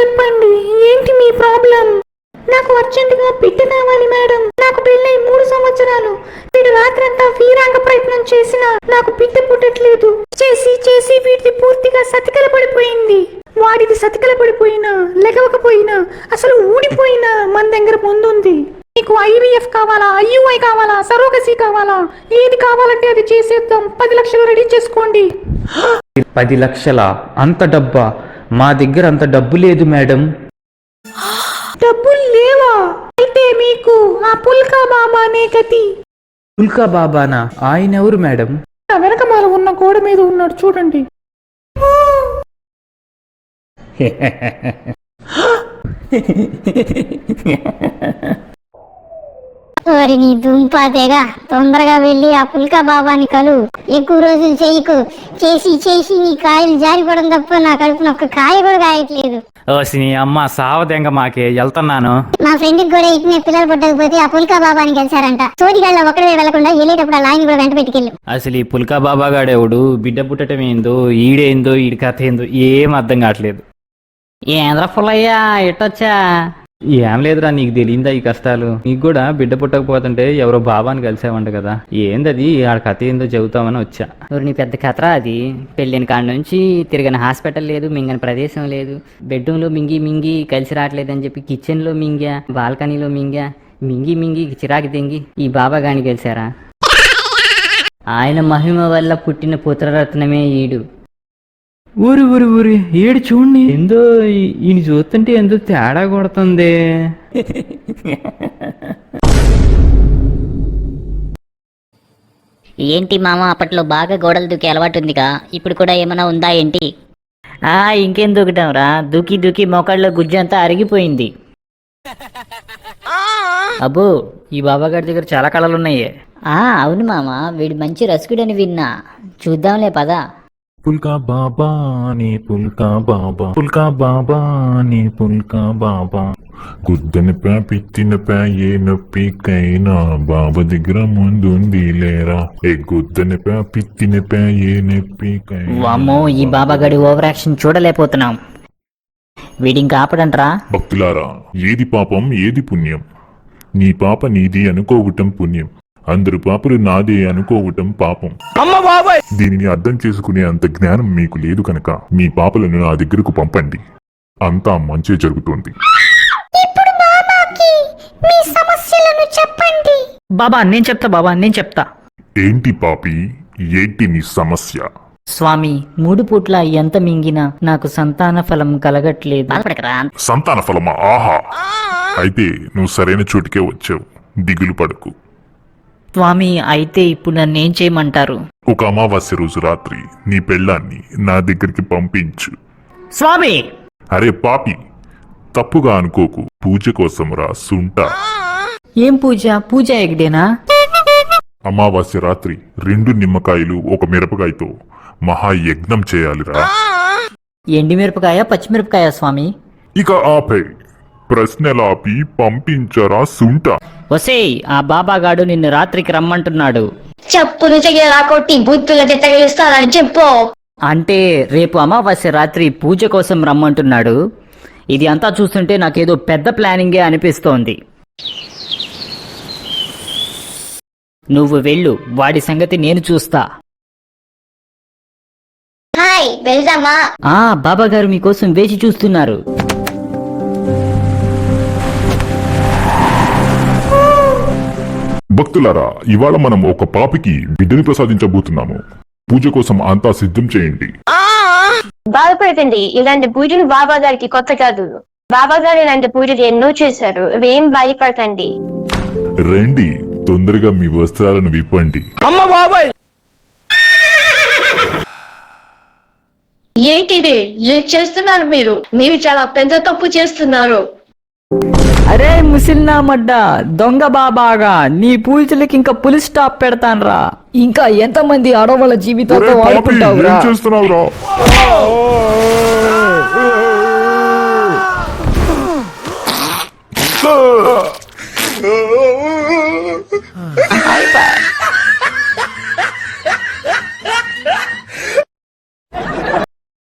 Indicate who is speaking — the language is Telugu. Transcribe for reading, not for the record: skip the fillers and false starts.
Speaker 1: చెప్పండి, ఏంటి మీ ప్రాబ్లం? నాకు అర్జెంటుగా బిడ్డ కావాలి మేడం. నాకు పెళ్ళై 3 సంవత్సరాలు. వీడు రాత్రంతా వీరాంగ ప్రయత్నం చేసినా నాకు బిడ్డ పుట్టట్లేదు. చేసి చేసి వీడిది పూర్తిగా సతికల పడిపోయింది. వాడిది సతికల పడిపోయినా, లెగవకపోయినా, అసలు ఊడిపోయినా మన దగ్గర ముందుంది. మీకు IVF కావాలా, IUI కావాలా, సరోగసీ కావాలా, ఏది కావాలంటే అది చేసేద్దాం. 10 లక్షలు రెడీ చేసుకోండి.
Speaker 2: 10 లక్షలా? అంత డబ్బా? మా దగ్గర అంత డబ్బు లేదు మేడం.
Speaker 1: డబ్బులు లేవా? అయితే మీకు ఆ పుల్కా బాబానే గతి.
Speaker 2: పుల్కా బాబానా? ఆయన ఎవరు మేడం?
Speaker 1: వెనకమాల ఉన్న గోడ మీద ఉన్నాడు చూడండి.
Speaker 3: ఓరి నీ దుంపాతేగా, తొందరగా వెళ్ళి ఆ పుల్కా బాబాని కలు. ఎక్కువ రోజులు చేయకు. చేసి చేసి నీ కాయలు జారిపోవడం తప్ప నా కడుపున ఒక్క కాయ కూడా కాయట్లేదు.
Speaker 4: ఓసిని అమ్మ సావదెంగ మాకే వెళ్తున్నాను.
Speaker 3: మా ఫ్రెండ్ కూడా ఇట్నే పిల్లలు పుట్టకపోతే ఆ పుల్కా బాబాని కలిసారంట. తోటిగాళ్ళ ఒకడే వెళ్లకుండా వెళ్ళేటప్పుడు ఆ లాయని కూడా వెంట పెట్టుకెళ్ళు.
Speaker 4: అసలు ఈ పుల్కా బాబా గాడేవుడు, బిడ్డ పుట్టడం ఏందో, ఈడేందో, ఈడి కథ ఏందో ఏం అర్థం కావట్లేదు. ఏంద్ర పుల్లయ్యా ఇట్టొచ్చా?
Speaker 2: ఏం లేదురా, నీకు తెలియందా ఈ కష్టాలు? నీకు కూడా బిడ్డ పుట్టకపోతుంటే ఎవరో బాబాని కలిసావంట కదా, ఏందది? ఆడ కథ ఏందో చెబుతామని వచ్చా.
Speaker 5: నీ పెద్ద కథరా అది. పెళ్ళిన కాడ నుంచి తిరగని హాస్పిటల్ లేదు, మింగని ప్రదేశం లేదు. బెడ్రూమ్లో మింగి మింగి కలిసి రావట్లేదని చెప్పి కిచెన్లో మింగా, బాల్కనీలో మింగా, మింగి మింగి చిరాకి తెంగి ఈ బాబా గాని గెలిచారా? ఆయన మహిమ వల్ల పుట్టిన పుత్రరత్నమే ఈడు.
Speaker 2: ఊరి ఊరి ఊరి ఏడు చూడండి, ఏందో ఈయన చూస్తుంటే ఎంతో తేడా కొడుతుంది.
Speaker 6: ఏంటి మామ, అప్పట్లో బాగా గోడలు దూకి అలవాటు ఉందిగా, ఇప్పుడు కూడా ఏమైనా ఉందా ఏంటి?
Speaker 5: ఇంకేం దూకటంరా, దూకి దూకి మోకాళ్ళలో గుజ్జంతా అరిగిపోయింది.
Speaker 4: అబ్బో, ఈ బాబా గారి దగ్గర చాలా కళలు ఉన్నాయి.
Speaker 6: అవును మామ, వీడు మంచి రసికుడని విన్నా. చూద్దాంలే పదా.
Speaker 7: పుల్కా బాబా నీ పుల్కా బాబా, పుల్కా బాబా నీ పుల్కా బాబా. గుద్దని పే పిత్తిన పే ఏ నొప్పికైనా బాబా దగ్గర ముందుంది లేరా. ఏ గుద్దని పే పిత్తిన పే ఏ నొప్పికైనా.
Speaker 5: వామ్మో, ఈ బాబా గడి ఓవర్ యాక్షన్ చూడలేకపోతున్నాం. వీడింకా ఆపడంట్రా.
Speaker 7: భక్తులారా, ఏది పాపం ఏది పుణ్యం? నీ పాప నీది అనుకోవటం పుణ్యం, అందరు పాపలు నాదే అనుకోవటం పాపం. దీనిని అర్థం చేసుకునే అంత జ్ఞానం మీకు లేదు కనుక మీ పాపలను నా దగ్గరకు పంపండి, అంతా మంచి జరుగుతుంది.
Speaker 3: ఇప్పుడు బాబాకి మీ సమస్యలను చెప్పండి.
Speaker 5: బాబా నేను చెప్తా, బాబా నేను చెప్తా.
Speaker 7: ఏంటి పాపి, ఏంటి నీ సమస్య?
Speaker 5: స్వామి, 3 పూట్ల ఎంత మింగినా నాకు సంతాన ఫలం కలగట్లేదు.
Speaker 6: బాధపడకరా.
Speaker 7: సంతాన ఫలమా? ఆహా, అయితే నువ్వు సరైన చోటుకే వచ్చావు, దిగులు పడకు.
Speaker 5: స్వామి, అయితే ఇప్పుడు నన్ను ఏం చేయమంటారు?
Speaker 7: ఒక అమావాస్య రోజు రాత్రి నీ పెళ్ళాన్ని నా దగ్గరికి పంపించు.
Speaker 5: స్వామి!
Speaker 7: అరే పాపి, తప్పుగా అనుకోకు, పూజ కోసం రా సుంట.
Speaker 5: ఏం పూజ? పూజ ఎగడేనా?
Speaker 7: అమావాస్య రాత్రి 2 నిమ్మకాయలు 1 మిరపకాయతో మహాయజ్ఞం చేయాలిరా.
Speaker 5: ఎండి మిరపకాయ, పచ్చిమిరపకాయ స్వామి?
Speaker 7: ఇక ఆపే, ప్రశ్నలాపి పంపించరా సుంట.
Speaker 5: ఒసేయ్, ఆ బాబాగాడు నిన్ను రాత్రికి రమ్మంటున్నాడు.
Speaker 3: చెప్పులు చెయ్యలా కొట్టి బుద్ధుల తెగలిస్తానని చెప్పు.
Speaker 5: అంటే రేపు అమావాస్య రాత్రి పూజ కోసం రమ్మంటున్నాడు. ఇది అంతా చూస్తుంటే నాకేదో పెద్ద ప్లానింగే అనిపిస్తోంది. నువ్వు వెళ్ళు, వాడి సంగతి నేను చూస్తా.
Speaker 3: హాయ్, వెళ్దామా?
Speaker 5: బాబాగారు మీకోసం వేచి చూస్తున్నారు.
Speaker 7: భక్తులారా, ఇవాళ మనం ఒక పాపికి బిడ్డని ప్రసాదించబోతున్నాము. పూజ కోసం అంతా సిద్ధం చేయండి.
Speaker 8: బాధపడకండి, ఇలాంటి పూజలు బాబా గారికి కొత్త కాదు. బాబా గారు ఇలాంటి పూజలు ఎన్నో చేశారు. ఏం భయపడకండి.
Speaker 7: రండి, తొందరగా మీ వస్త్రాలను విప్పండి.
Speaker 8: ఏంటిది? ఏం చేస్తున్నారు మీరు? మీరు చాలా పెద్ద తప్పు చేస్తున్నారు.
Speaker 5: అరే ముసిల్నామడ్డా, దొంగ బాబాగా, నీ పూజలకి ఇంకా పులి స్టాప్ పెడతాన్రా. ఇంకా ఎంతమంది ఆడవాళ్ళ జీవితాలతో ఆడుకుంటావురా?
Speaker 7: చేస్తున్నావురా?